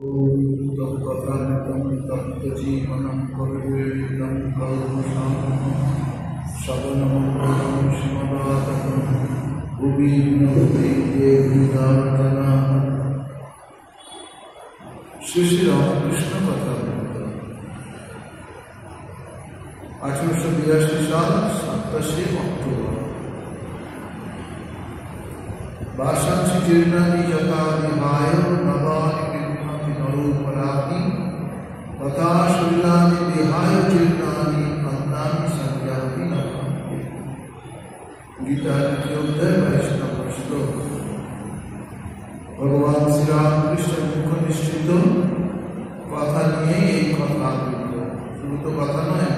तत्कथामृतं तप्तजीवनं कविवेदितं कल्मषां श्रवणमङ्गलं श्रीमदाततं भुवि नवद्वीपे श्री श्री रामकृष्ण कथामृत 1882 साल 27 अक्टूबर। भाषांसि जीर्णानि यथा विहाय नवानि गृह्णाति नरोपराति तथा शरीराणि विहाय जीर्णानि अन्नानि संयाति नरकानि। गीता द्वितीयोध्याय 22 श्लोक। भगवान श्री रामकृष्ण मुख निश्चित कथा निये এই কথা বলতো। শুধু তো কথা নয়,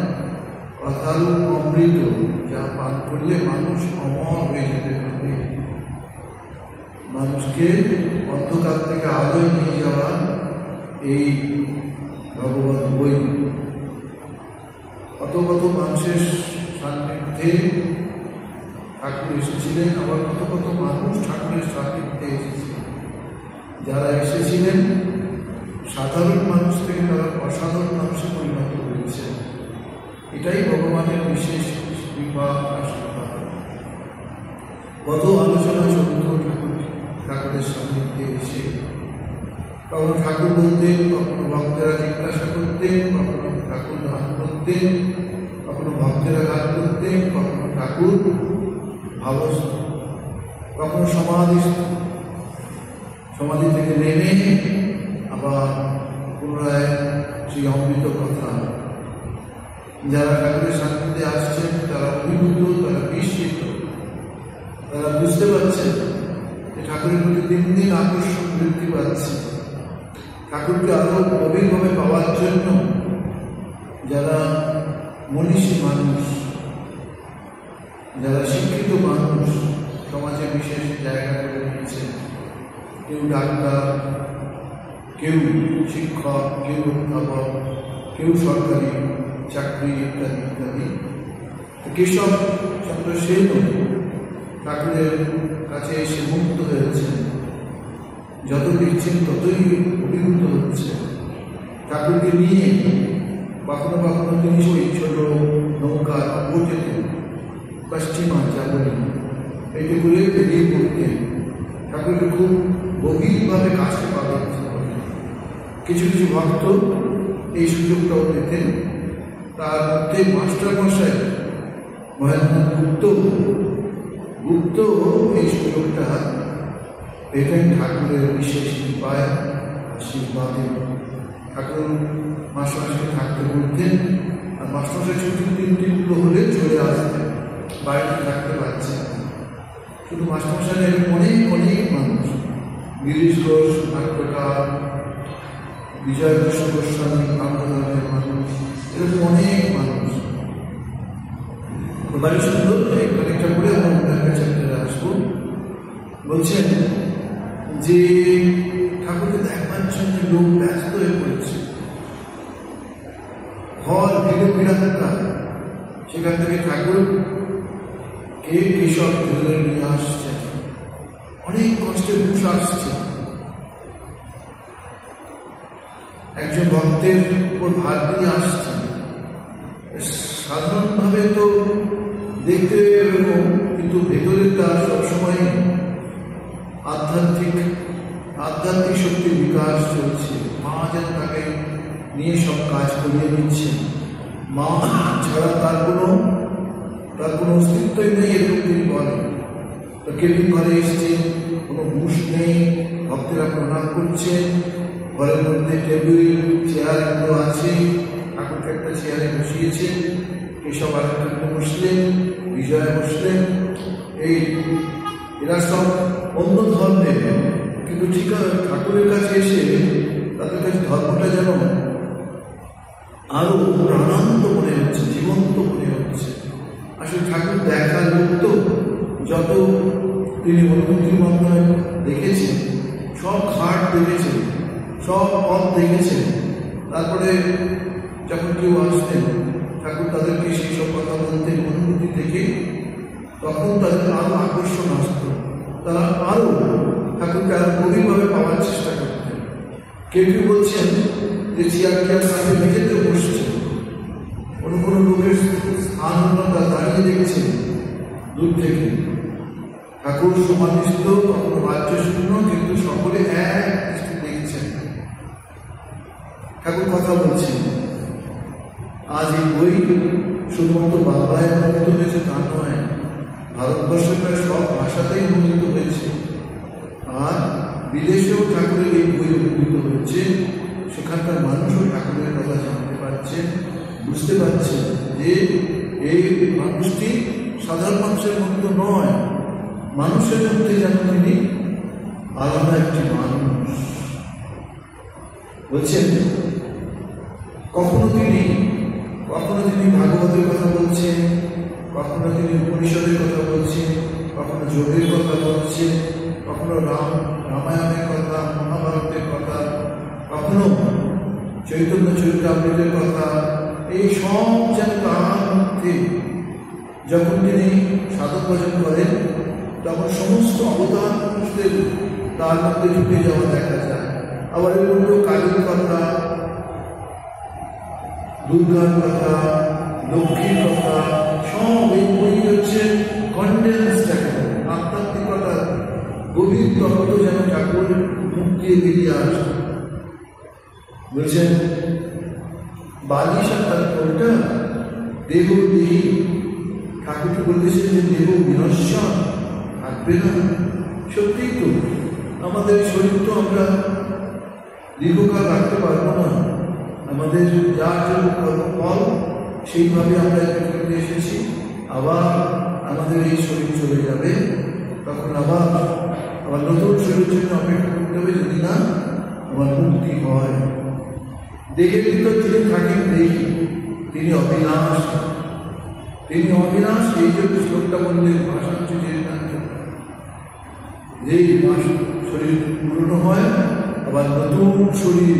কথার অমৃত যা পান করলে মানুষ অমর হয়ে যেতে পারবে। মানুষকে অন্ধকার থেকে আলোয় নিয়ে যাওয়া এই ভগবত বই। কত কত মানুষের সান্নিধ্যে ঠাকুর এসেছিলেন, আবার কত কত মানুষ ঠাকুরের সান্নিধ্যে এসেছিলেন। যারা এসেছিলেন সাধারণ মানুষ থেকে তারা অসাধারণ মানুষে পরিণত হয়েছে। এটাই ভগবানের বিশেষ কৃপা আশীর্বাদ। কত আলোচনা চলত ঠাকুরের সান্নিধ্যে এসে। কখনো ঠাকুর বলতেন, কখনো ভক্তেরা জিজ্ঞাসা করতেন, কখনো ঠাকুর গান করতেন, কখনো ভক্তেরা গান করতেন, কখনো ঠাকুর ভাবস্থ, কখনো সমাধি থেকে নেমে আবার পুনরায় সেই অমৃত কথা। যারা ঠাকুরের সান্নিধ্যে আসছেন তারা অভিভূত, তারা বিস্মিত, তারা বুঝতে পারছেন যে ঠাকুরের প্রতি দিন দিন আকর্ষণ বৃদ্ধি পাচ্ছে। ঠাকুরকে আরো গভীরভাবে পাওয়ার জন্য যারা মনীষী মানুষ, যারা শিক্ষিত মানুষ সমাজে বিশেষ জায়গা করে নিয়েছেন, কেউ ডাক্তার, কেউ শিক্ষক, কেউ অধ্যাপক, কেউ সরকারি চাকরি ইত্যাদি ইত্যাদি। কেশব চন্দ্র সেন ঠাকুরের কাছে এসে মুক্ত হয়েছেন। যত লিখছেন ততই অভিভূত হচ্ছে ঠাকুরকে নিয়ে। কখনো কখনো তিনি ওই ছোট নৌকা বোটেতে পশ্চিমা যাবনি এটি করে বেরিয়ে পড়তেন। ঠাকুরকে খুব গভীরভাবে কাছে পাবেন। কিছু কিছু ভক্ত এই সুযোগটাও পেতেন। তার মধ্যে মাস্টার মশাই মহেন্দ্র গুপ্ত এই সুযোগটা পেতেন ঠাকুরের বিশেষ কৃপায় আশীর্বাদে। ঠাকুর মাস্টারমশাই থাকতে বলতেন, আর মাস্টারমশাই ছুটির দিনগুলো হলে চলে আসতেন, বাড়িতে থাকতে পারছেন। শুধু মাস্টারমশাই অনেক অনেক মানুষ, গিরিশ ঘোষ নাট্যকার, বিজয় কৃষ্ণ গোস্বামী কামধর্মের মানুষ, এরকম অনেক মানুষ। বাড়ি সুন্দর খানিকটা করে আমার ওনার কাছে ফিরে আসবো। বলছেন যে ঠাকুরকে দেখবার জন্য লোক ব্যস্ত হয়ে পড়েছে, ঘর ভিড়ে বিড়াতা। সেখান থেকে ঠাকুর কে কৃষক ধরে নিয়ে আসছে, অনেক কষ্টে ঘুষ আসছে। একজন ভক্তের উপর ভার দিয়ে আসছে। সাধারণভাবে তো দেখতে এরকম, কিন্তু ভেতরে তার সবসময় আধ্যাত্মিক শক্তির বিকাশ চলছে। মা যেন তাকে নিয়ে সব কাজ করিয়ে দিচ্ছে। মা ছাড়া তার কোনো অস্তিত্বই নেই, এরকম তিনি বলেন। তো কেবিন ঘরে এসছে, কোনো হুঁশ নেই, ভক্তেরা প্রণাম করছেন। ঘরের মধ্যে টেবিল চেয়ার এগুলো আছে, ঠাকুরকে একটা চেয়ারে বসিয়েছেন। এসব আরেকটা বসলেন, বিজয় বসলেন। এরা সব অন্য ধর্মের, কিন্তু ঠিক ঠাকুরের কাছে এসে তাদের কাছে ধর্মটা যেন আরো প্রাণান্ত মনে হচ্ছে, জীবন্ত মনে হচ্ছে। আসলে ঠাকুর দেখার লোক তো, যত তিনি অনুভূতি মন্ত্রণায় দেখেছেন, সব ঘাট দেখেছেন, সব পথ দেখেছেন। তারপরে যখন কেউ আসতেন ঠাকুর তাদেরকে সেই সব কথা বলতেন অনুভূতি থেকে, তখন তাদের আরো আকর্ষণ আসত। তারা আরো ঠাকুরকে আরো গভীরভাবে পাওয়ার চেষ্টা করতেন। কেউ কেউ বলছেন যে চেয়ার কাছে মেঝেতে বসছে, কোনো কোনো লোকের স্থানতা দাঁড়িয়ে দেখছেন দূর থেকে। ঠাকুর সমাধিস্থ, কখনো বাহ্য শূন্য, কিন্তু সকলে এক দৃষ্টি দেখছেন। ঠাকুর কথা বলছেন। আজ এই বই শুধুমাত্র বাংলায় অনুদিত হয়েছে তা নয়, ভারতবর্ষের প্রায় সব ভাষাতেই অনুদিত হয়েছে। আর বিদেশেও ঠাকুরের এই বই অনুদিত হয়েছে। সেখানকার মানুষও ঠাকুরের কথা জানতে পারছে, বুঝতে পারছে যে এই মানুষটি সাধারণ মানুষের মতো নয়, মানুষের মধ্যে যেন তিনি আলাদা একটি মানুষ। বলছেন কখনো তিনি ভাগবতের কথা বলছেন, কখনো তিনি উপনিষদের কথা বলছেন, কখনো যোগের কথা বলছেন, কখনো রামায়ণের কথা, মহাভারতের কথা, কখনো চৈতন্য চরিতামৃতের কথা। এই সব যেন তার মধ্যে যখন তিনি সাধক ভজন করেন তখন সমস্ত অবতার পুরুষদের তার মধ্যে ঢুকে যাওয়া দেখা যায়। আবার এগুলো কালীর কথা, দুর্গার কথা, লক্ষ্মীর কথা, সব এই বই হচ্ছে কন্ডেন্স আধ্যাত্মিকতা, গভীর তত্ত্ব যেন ঠাকুর মুখ দিয়ে বেরিয়ে আসে। বলছেন বালিশা তার কোনটা দেহ দেহি, ঠাকুরকে বলতেছেন যে দেহ বিনশ্বর, থাকবে না। সত্যিই তো আমাদের শরীর তো আমরা দীর্ঘকাল রাখতে পারবো না। আমাদের যার জন্য কর্মফল সেইভাবে আমরা পৃথিবীতে এসেছি, আবার আমাদের এই শরীর চলে যাবে, তখন আবার নতুন শরীরের জন্য অপেক্ষা করতে হবে, যদি না আমার মুক্তি হয়। দেহের ভিতর তিনি থাকেন দেখি, তিনি অবিনাশ, তিনি অবিনাশ। এই যে শ্লোকটা বললেন ভাষা হচ্ছে যেই শরীর পুরনো হয়, আবার নতুন শরীর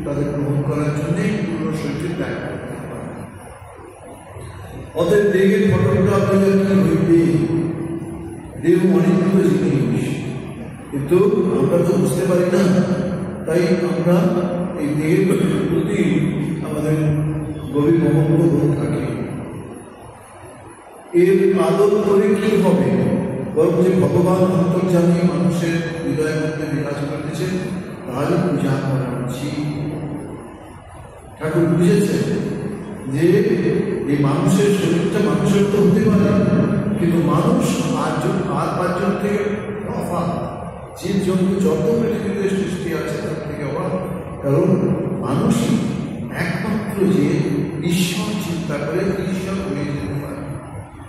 তাদের গ্রহণ করার জন্য পুরনো শরীরকে ত্যাগ করতে পারে। অতএব দেহের ফটোটা আপনাদের কি হইবে? দেহ অনেকগুলো জিনিস, কিন্তু আমরা তো বুঝতে পারি না, তাই আমরা এই দেহের প্রতি আমাদের গভীর মমত্ব থাকে। এর আদর করে কি হবে? বরং যে ভগবান অন্তর্যামী মানুষের হৃদয়ের মধ্যে বিরাজ করতেছেন তাহলে পূজা করা উচিত। ঠাকুর বুঝেছেন যে এই মানুষের শরীরটা মানুষের তো হতে পারে, কিন্তু মানুষ আর পাঁচজন থেকে তফাৎ। জীব জন্তু যত পৃথিবীতে সৃষ্টি আছে তার থেকে অভাব, কারণ মানুষই একমাত্র যে ঈশ্বর চিন্তা করে ঈশ্বর হয়ে যেতে পারে।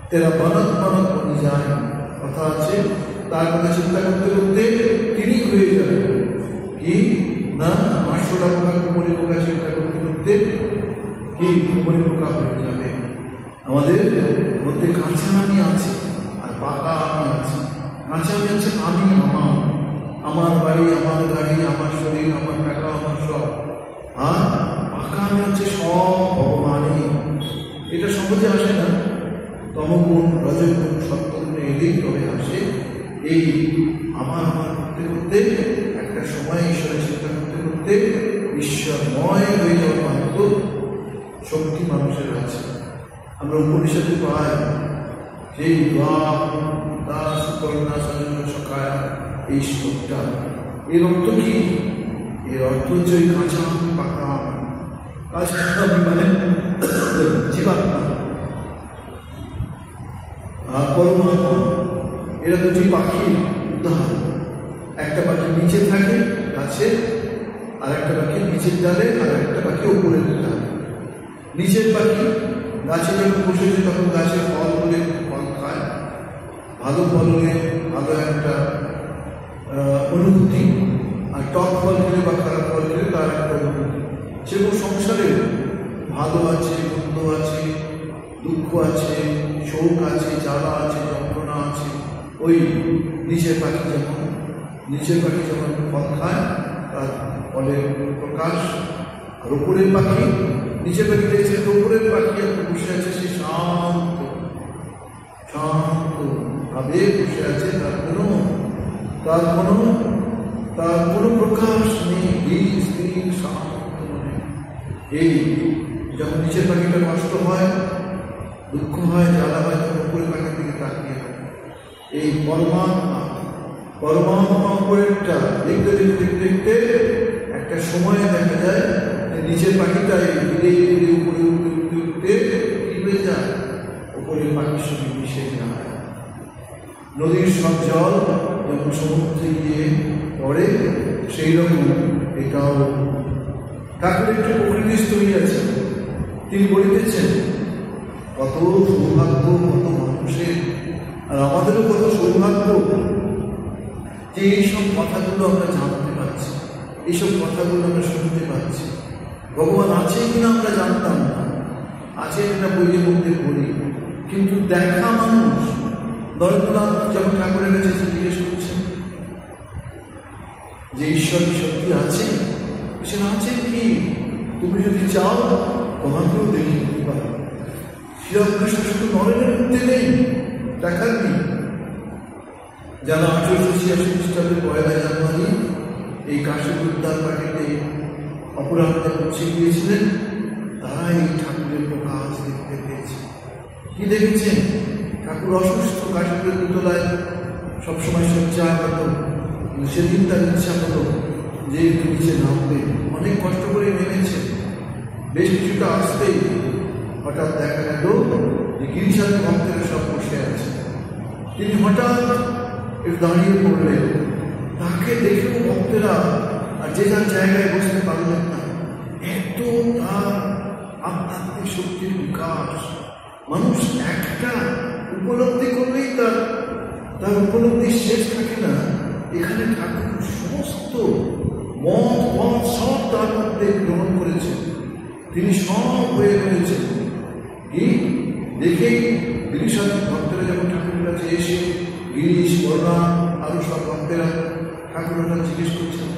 তেরা মানত বনে যায় কথা আছে, তার কথা চিন্তা করতে করতে তিনি হয়ে যাবেন কি না, 500টা পোকা কুমড়ি পোকা চিন্তা করতে করতে কি কুমড়ি পোকা হয়ে যাবে। আমাদের মধ্যে কাঁচা আমি আছে আর পাকা আমি আছে। কাঁচা আমি আছে আমি, আমার বাড়ি, আমার গাড়ি, আমার শরীর, আমার টাকা, আমার সব। আর পাকা আমি হচ্ছে সব ভগবানই। এটা সহজে আসে না, তমগুণ রজগুণ সত্যগুণে এলেই তবে আসে। এই আমার করতে করতে একটা সময় ঈশ্বরের চিন্তা করতে করতে ঈশ্বরময় হয়ে যাওয়ার মাত্র শক্তি মানুষের আছে। আমরা উপনিষদে পাই সেই দাস করুণা সজন্য সখায়, এই শ্লোকটা। এর অর্থ কি? এর অর্থ হচ্ছে ওই কাঁচা পাকা মানে জীবাত্মা আর পরমাত্মা, এরা দুটি পাখি উদাহরণ। একটা পাখি নিচে থাকে গাছে, আর একটা পাখি নিচের ডালে, আর একটা পাখি উপরের ডালে। নিচের পাখি গাছে যখন বসেছে তখন গাছের ফল হলে ফল খায়, ভালো ফল হলে ভালো একটা অনুভূতি, আর টক ফল খেলে বা খারাপ ফল খেলে তার একটা অনুভূতি। সেরকম সংসারে ভালো আছে, মন্দ আছে, দুঃখ আছে, শোক আছে, জ্বালা আছে, যন্ত্রণা আছে। ওই নিচের পাখি যেমন ফল খায় তার ফলের প্রকাশ। আর উপরের পাখি, নিচের পাখি দেখছে উপরের পাখি একটা বসে আছে, সে শান্ত ভাবে বসে আছে, তার কোনো তার কোনো প্রকাশ নেই, স্থির শান্ত মনে। এই যখন নিচের পাখিটা কষ্ট হয়, দুঃখ হয়, জ্বালা হয়, তখন উপরের পাখির দিকে তাকিয়ে থাকে। এই পরমাত্মা উপরেরটা দেখতে দেখতে দেখতে একটা সময় দেখা যায় নিচের পাখিটাই ধীরে ধীরে উপরে উঠতে উঠতে উঠতে কি হয়ে যায়, উপরের পাখির সঙ্গে মিশে যায়। নদীর সব জল যখন সমুদ্রে গিয়ে পড়ে, সেই রকম এটাও ঠাকুর একটু প্রকৃতিস্থ হইয়াছে। তিনি বলিতেছেন কত সৌভাগ্য কত মানুষের, আর আমাদেরও কত সৌভাগ্য যে এইসব কথাগুলো আমরা জানতে পারছি, এইসব কথাগুলো আমরা শুনতে পাচ্ছি। ভগবান আছে কিনা আমরা জানতাম না, আছে এটা বইয়ের মধ্যে পড়ি, কিন্তু দেখা মানুষ। নরেন্দ্রনাথ যখন ঠাকুরের কাছে জিজ্ঞেস করছেন যে ঈশ্বর সত্যি আছে, সেটা আছে কি, তুমি যদি চাও তোমাকেও দেখে নিতে পারো। শ্রীরামকৃষ্ণ শুধু নরেনের মধ্যে নেই, দেখার নেই। যারা 1886 খ্রিস্টাব্দের 1 জানুয়ারি এই কাশীপুর উদ্যান পার্টিতে অপরাহ্নে পৌঁছে গিয়েছিলেন, তারা এই ঠাকুরের প্রকাশ দেখতে পেয়েছে। কি দেখেছেন? ঠাকুর অসুস্থ, কাশীপুরের দোতলায় সবসময় শয্যাগত। সেদিন তার ইচ্ছা হলো যে একটু নিচে নামবে, অনেক কষ্ট করে নেমেছে। বেশ কিছুটা আসতেই হঠাৎ দেখা গেল যে গিরিশালী ভক্তেরা সব বসে আছে। তিনি হঠাৎ একটু দাঁড়িয়ে পড়লেন। তাকে দেখেও ভক্তেরা আর যে যার জায়গায় বসতে পারলেন না। এত তার আধ্যাত্মিক শক্তির বিকাশ। মানুষ একটা উপলব্ধি করলেই তার উপলব্ধি শেষ থাকে না। এখানে ঠাকুর সমস্ত মত সব তার মধ্যে গ্রহণ করেছেন, তিনি সব হয়ে রয়েছেন। কি দেখেই গিরিশালী ভক্তেরা যখন ঠাকুরের কাছে এসে, গিরিশ বর্ণা আরো সব ভক্তেরা ঠাকুরের কাছে জিজ্ঞেস করছেন,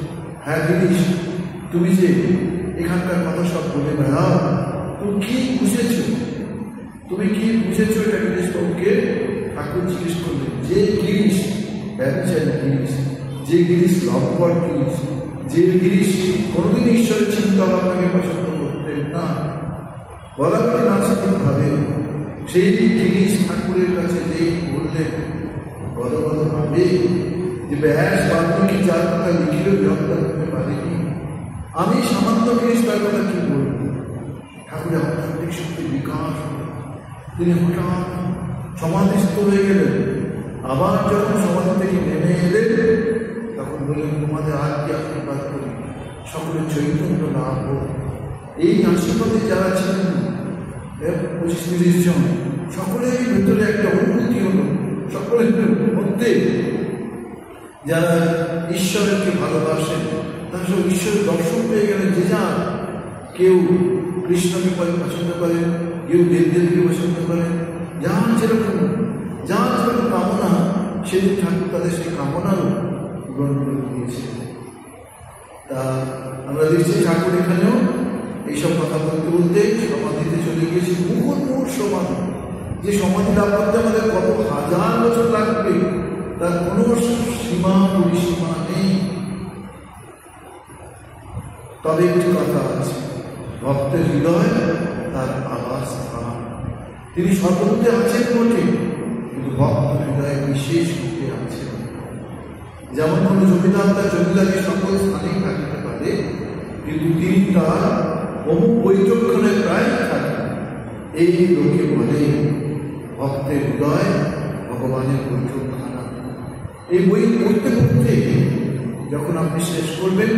হ্যাঁ গিরিশ, তুমি যে এখানকার কথা সব বলে বেড়াও, তুমি কি বুঝেছো, তুমি কি বুঝেছো? এটা গিরিশ বাবুকে ঠাকুর জিজ্ঞেস করলেন। যে গিরিশ ব্যবচারী গিরিশ, যে গিরিশ লম্পট গিরিশ, যে গিরিশ কোনোদিন ঈশ্বরের চিন্তা ভাবনাকে পছন্দ করতেন না, বলা করে নাস্তিকভাবে, সেই গিরিশ ঠাকুরের কাছে যেই বললেন ভাবে যে ব্যাস বাল্মীকি যার কথা লিখিলেও বিরক্তা করতে পারেনি, আমি সামান্য গিরিশ তার কথা কি বলব? ঠাকুরের আধ্যাত্মিক শক্তির বিকাশ। তিনি হঠাৎ সমাধিস্থ হয়ে গেলেন। আবার যখন সমাধি থেকে নেমে এলেন, তখন বললেন, তোমাদের আর কি আশীর্বাদ করি, সকলের চৈতন্য লাভ হোক। এই আশীর্বাদে যারা ছিলেন 25-30 জন, সকলের ভেতরে একটা অনুভূতি হলো, সকলের মধ্যে যারা ঈশ্বরকে ভালোবাসেন তারা সব ঈশ্বরের দর্শন পেয়ে গেলেন। যে যার, কেউ কৃষ্ণকে পছন্দ করেন, কেউ দেবদেবীকে পছন্দ করেন, যার যেরকম কামনা, সেদিন ঠাকুর তাদের সেই কামনারও গ্রহণ করে দিয়েছে। তা আমরা দেখছি ঠাকুর এখানেও এইসব কথা বলতে বলতে সমাধিতে চলে গিয়েছে। মুহুর্মুহুর সমাধি, যে সমাধি লাভ করতে আমাদের কত হাজার বছর লাগবে তার কোনো সীমা পরিসীমা নেই। তবে একটি কথা আছে, ভক্তের হৃদয় তার আবাস স্থান। তিনি সর্বত্রে আছেন বটে, কিন্তু ভক্ত হৃদয়ে বিশেষ রূপে আছেন। যেমন কোন জমিদার তার জমিদারি সকল স্থানেই থাকিতে পারে, কিন্তু তিনি তার অমুক বৈচক্ষণে প্রায় থাকেন। এই লোকে বলে ভক্তের হৃদয় ভগবানের বৈঠকখানা। এই বই পড়তে পড়তে যখন আপনি শেষ করবেন,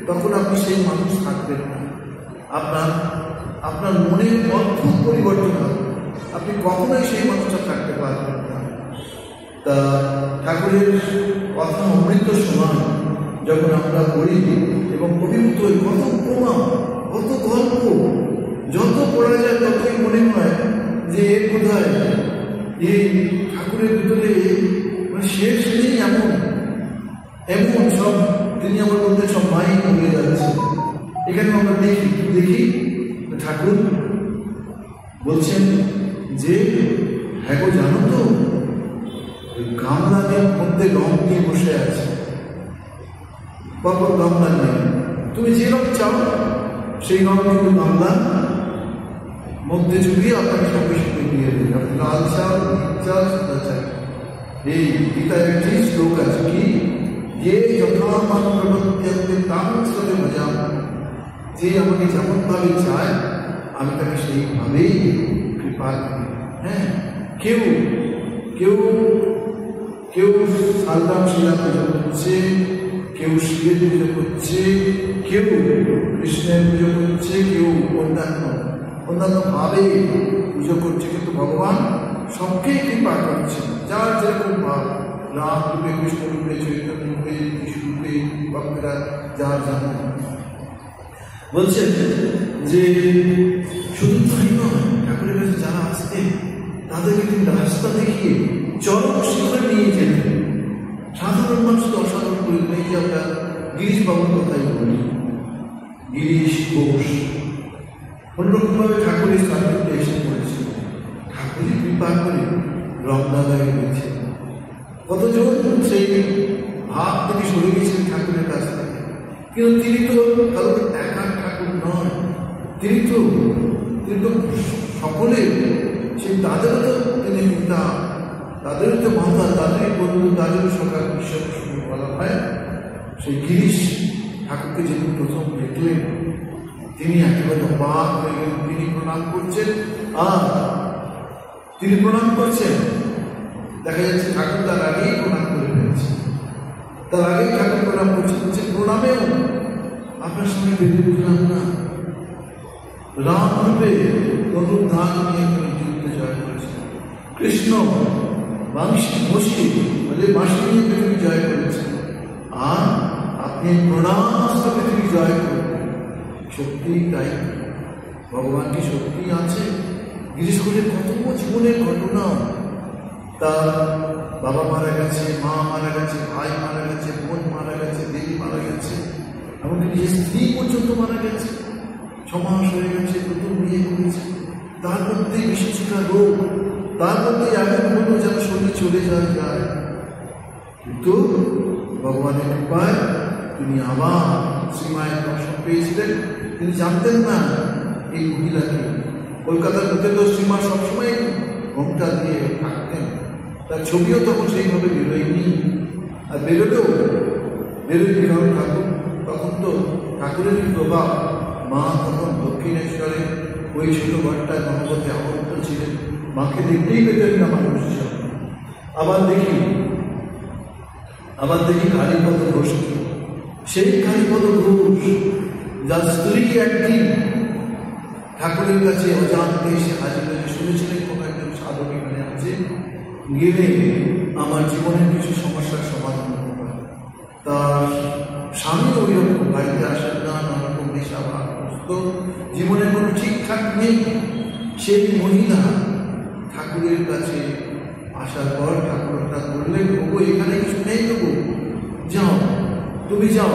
তখন আপনি সেই মানুষ থাকবেন না। আপনার মনের অদ্ভুত পরিবর্তন হবে, আপনি কখনোই সেই মানুষটা থাকতে পারবেন না। তা ঠাকুরের কথা অমৃত সমান যখন আমরা পড়ি এবং অভিভূত হই, কত উপমা, কত গল্প, যত পড়া যায় ততই মনে হয় যে এর বোধহয় এই ঠাকুরের ভিতরে শেষ নেই। এমন সব তিনি আমার মধ্যে সব মাইন্ড হয়ে যাচ্ছে। এখানে আমরা দেখি ঠাকুর বলছেন যে, হ্যাঁ গো, জানো তো গামলাদের মধ্যে রং নিয়ে বসে আছে। পরপর গামলা নেই, তুমি যে রং চাও সেই রং কিন্তু গামলা মধ্যে চুবিয়ে আপনাকে সঙ্গে সঙ্গে দিয়ে দেবে। আপনি লাল চাল, নীল চাল, সাদা চাল। এই গীতার একটি শ্লোক আছে কি, যে যথামান প্রবর্ত্যন্তে তাং সরে মজা, যে আমাকে যেমন ভাবে চায় আমি তাকে সেইভাবেই কৃপা করি। হ্যাঁ, কেউ কেউ কেউ সালরাম শিলা পুজো করছে, কেউ শিবের পুজো করছে, কেউ কৃষ্ণের পুজো করছে, কেউ অন্যান্য ভাবে পুজো করছে, কিন্তু ভগবান সবকেই কৃপা করছে, যার যেরকম ভাব, রাম রূপে, কৃষ্ণ রূপে, চৈতন্য রূপে, কৃষ্ণ রূপে, ভক্তরা যার জানে। বলছেন যে শুধু তাই নয়, ঠাকুরের কাছে যারা আসতে তাদেরকে তিনি রাস্তা দেখিয়ে চরম শিখরে নিয়ে যেতেন। সাধারণ মানুষ তো অসাধারণ করলেন। এই যে আমরা গিরিশ বাবুর কথাই বলি, গিরিশ ঘোষ অন্যরকমভাবে ঠাকুরের সান্নিধ্যে এসে পড়েছিল। ঠাকুরই কৃপা করে রমদাদায় রয়েছে। কতজন সেই ভাব থেকে সরে গেছেন ঠাকুরের কাছ থেকে, কিন্তু তিনি তো কারোর একার ঠাকুর নয়, তিনি তো সকলের, সেই তাদেরও তো তিনি পিতা, তাদেরও তো মাতা, তাদেরই বন্ধু, তাদেরও সকাল ঈশ্বরের সঙ্গে বলা হয়। সেই গিরিশ ঠাকুরকে যেদিন প্রথম দেখলেন তিনি একেবারে অবাক হয়ে গেলেন। তিনি প্রণাম করছেন, আর তিনি প্রণাম করছেন, দেখা যাচ্ছে ঠাকুর তার আগেই প্রণাম করে ফেলছে, তার আগেই ঠাকুর প্রণাম করছে। বলছেন প্রণামেও আপনার সঙ্গে বেরিয়ে উঠলাম না, রাম রূপে অনুপ ধান নিয়ে তিনি যুদ্ধে জয় করেছেন, কৃষ্ণ মাংসী মাসি নিয়ে পৃথিবী জয় করেছেন, আর আপনি প্রণামস্ত পৃথিবী জয় করবেন। সত্যি তাই, ভগবান কি সত্যি আছে? বিশেষ করে কত জীবনের ঘটনা, তার বাবা মারা গেছে, মা মারা গেছে, ভাই মারা গেছে, বোন মারা গেছে, দেবী মারা গেছে, এমনকি নিজের স্ত্রী পর্যন্ত মারা গেছে, 6 মাস হয়ে গেছে, নতুন বিয়ে করেছে, তার মধ্যে বিশেষটা রোগ, তার মধ্যে এমন হলো যেন শরীর চলে যায়। কিন্তু ভগবানের কৃপায় তিনি আবার শ্রীমায়ের দর্শন পেয়েছিলেন। তিনি জানতেন না এই মহিলাকে। কলকাতার মধ্যে তো শ্রীমা সবসময় ঘোমটা দিয়ে থাকতেন, তার ছবিও তখন সেইভাবে বেরোয়নি, আর বেরোয়নি কারণ ঠাকুর তখন তো ঠাকুরেরই প্রভাব। মা তখন দক্ষিণেশ্বরে ওই ছোট ঘরটায় গণপতি আবদ্ধ ছিলেন, মাকে দেখতেই পেতেন না মানুষ। আবার দেখি কালীপদ ঘোষ, সেই কালীপদ ঘোষ যার স্ত্রী একদিন ঠাকুরের কাছে অজান্তে এসে হাজির হয়ে শুনেছিলেন কোনো একজন সাধক এখানে আছে, গেলে আমার জীবনের কিছু সমস্যার সমাধান হতে পারে। তার স্বামী ওই রকম বাড়িতে আসেন না, নানারকম নেশা ভাগ্যস্ত, জীবনের কোনো ঠিকঠাক নেই। সেই মহিলা ঠাকুরের কাছে আসার পর ঠাকুর হঠাৎ বললেন, ওগো এখানে কিছু নেই, দেবো যাও, তুমি যাও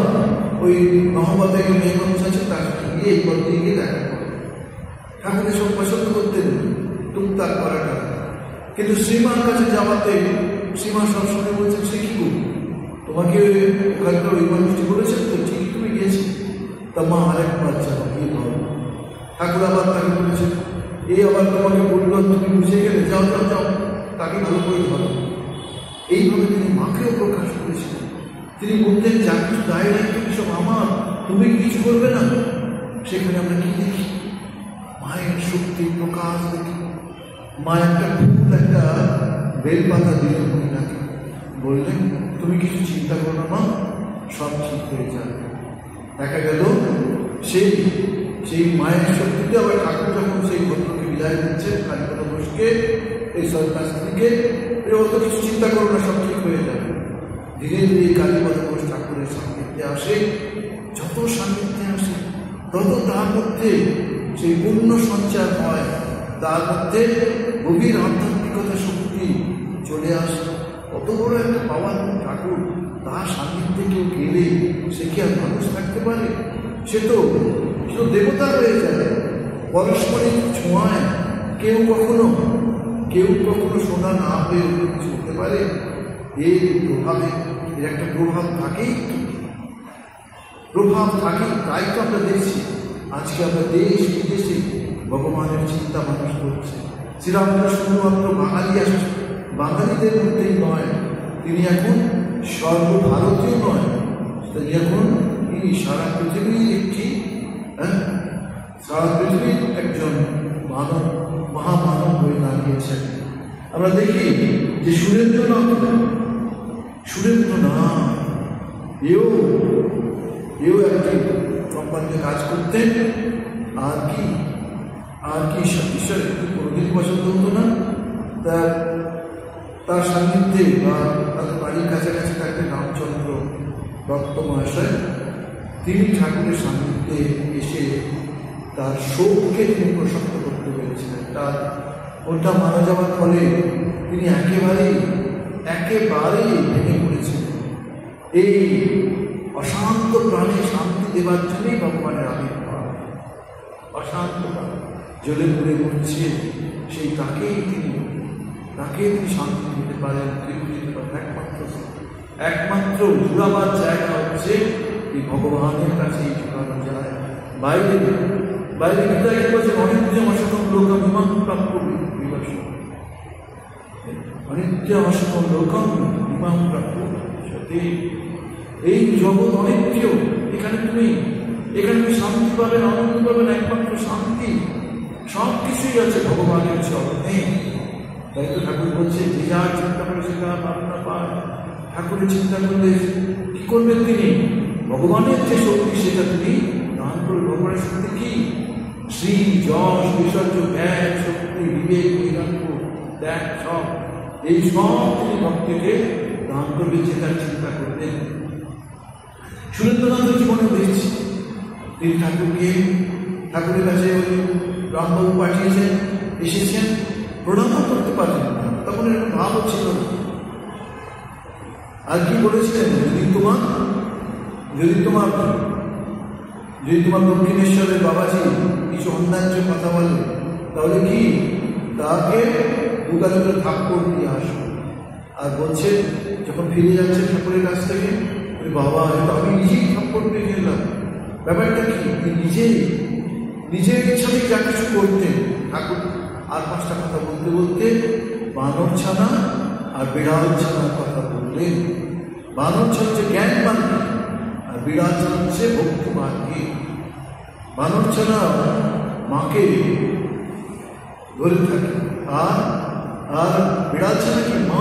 ওই মহাপদে মেয়ে মানুষ আছে তার সাথে গিয়ে এই পথ দিয়ে গিয়ে দেখা করো। ঠাকুরের সব পছন্দ করতেন টুকটাক করাটা, কিন্তু শ্রীমার কাছে যাওয়াতে শ্রীমা সবসময় বলছেন, সে কি করবো, তোমাকে ওখানকার ওই মানুষটি বলেছেন তো ঠিকই তুমি গিয়েছি, তা মা আরেকবার যাও গিয়ে ভালো। ঠাকুর আবার তাকে বলেছেন, এই আবার তোমাকে বলল, তুমি বুঝে গেলে, যাও যাও যাও তাকে ভালো করে ধরো। এইভাবে তিনি মাকেও প্রকাশ করেছিলেন। তিনি বলতেন, যা কিছু দায় দায়িত্ব সব আমার, তুমি কিছু করবে না। সেখানে আমরা কি দেখি? মায়ের শক্তি প্রকাশ দেখি। মা একটা বেলপাতা দিলেন মহিলাকে, বললেন, তুমি কিছু চিন্তা করো না মা, সব ঠিক হয়ে যাবে। দেখা গেল সেই মায়ের শক্তিতে আবার ঠাকুর যখন সেই ভদ্রকে বিদায় দিচ্ছেন, কালীপদ ঘোষকে, এই সরকার স্ত্রীকে, অত কিছু চিন্তা করো না, সব ঠিক হয়ে যাবে। ধীরে ধীরে কালীপদ ঘোষ ঠাকুরের সান্নিধ্যে আসে, যত সান্নিধ্যে আসে তত তার মধ্যে সেই পূর্ণ সঞ্চার হয়, তার মধ্যে গভীর আধ্যাত্মিকতা শক্তি চলে আসে। কত বড় একটা পাওয়ার ঠাকুর, তার সান্নিধ্যে কেউ গেলে সে কি আর মানুষ থাকতে পারে? সে তো দেবতা হয়ে যায়। পরস্পরের ছোঁয়ায় কেউ কখনো সোনা না হয়ে কিছু হতে পারে? এই প্রভাবে এর একটা প্রভাব থাকেই। প্রভাব থাকে, তাই তো আমরা দেখছি আজকে আমরা দেশ বিদেশে ভগবানের চিন্তা মানুষ করছে। শ্রীরামকৃষ্ণ শুধুমাত্র বাঙালিদের মধ্যেই নয়, তিনি এখন সর্বভারতীয় নয়, তিনি এখন সারা পৃথিবীর সারা পৃথিবীর একজন মানব, মহামানব হয়ে দাঁড়িয়েছেন। আমরা দেখি যে সুরেন্দ্রনাথ এও একটি কোম্পানিতে কাজ করতেন। আর কি ঈশ্বরের কোনোদিনই পছন্দ হতো না তার সান্নিধ্যে বা তাদের বাড়ির কাছাকাছি থাকতেন রামচন্দ্র দত্ত মহাশয়। তিনি ঠাকুরের সান্নিধ্যে এসে তার শোককে তিনি প্রশস্ত করতে পেরেছিলেন। তার ওটা মারা যাওয়ার ফলে তিনি একেবারেই ভেঙে পড়েছিলেন। এই অশান্ত প্রাণে শান্তি দেওয়ার জন্যই ভগবানের আবির্ভাব। অশান্ত প্রাণ জলে পুড়ে মরছে, সেই তাকেই তিনি শান্তি দিতে পারেন, একমাত্র জুড়াবার জায়গা হচ্ছে এই ভগবানের কাছেই জুড়ানো যায়। বাইরে গীতায় বলছে অনিত্যম অসতম লোকম ইমাম প্রাপ্য বিবশ, অনিত্যম অসতম লোকম ইমাম প্রাপ্য। এই জগৎ অনিত্য, এখানে তুমি শান্তি পাবেন, আনন্দ পাবেন, একমাত্র শান্তি। সব কিছুই আছে ভগবানের চরণে। তাই তো ঠাকুর বলছে যে যার চিন্তা করে সে তার ভাবনা পায়। ঠাকুরের চিন্তা করলে কি করবেন তিনি? ভগবানের যে শক্তি সেটা তিনি দান করে। ভগবানের শক্তি কি? শ্রী যশ ঐশ্বর্য জ্ঞান শক্তি বিবেক বৈরাগ্য ত্যাগ সব, এই সব তিনি ভক্তকে দান করবেন যে তার চিন্তা করবেন। সুরেন্দ্রনাথের জীবনে হয়েছে তিনি ঠাকুরের কাছে ওই রামবাবু পাঠিয়েছেন, এসেছেন, প্রণামও করতে পারলেন না। তখন এরকম ভাব ছিল। আর কি বলেছিলেন? যদি তোমার দক্ষিণেশ্বরের বাবাজি কিছু অন্যান্য কথা বলে তাহলে কি তাকে দুগালে করে থাপ্পড় দিয়ে আসো। আর বলছে যখন ফিরে যাচ্ছে ঠাকুরের কাছ থেকে, বাবা আমি নিজেই থাপ্পড় পেয়ে গেলাম। ব্যাপারটা কি? নিজের ইচ্ছাতেই যা কিছু করতেন। ঠাকুর আর 5টা কথা বলতে বানর ছানা আর বিড়াল ছানার কথা বললেন। বানর ছানা হচ্ছে জ্ঞান মার্গে, আর বিড়াল ছানা হচ্ছে ভক্তি মার্গে। বানর ছানা মাকে ধরে থাকে, আর বিড়াল ছানা কি মা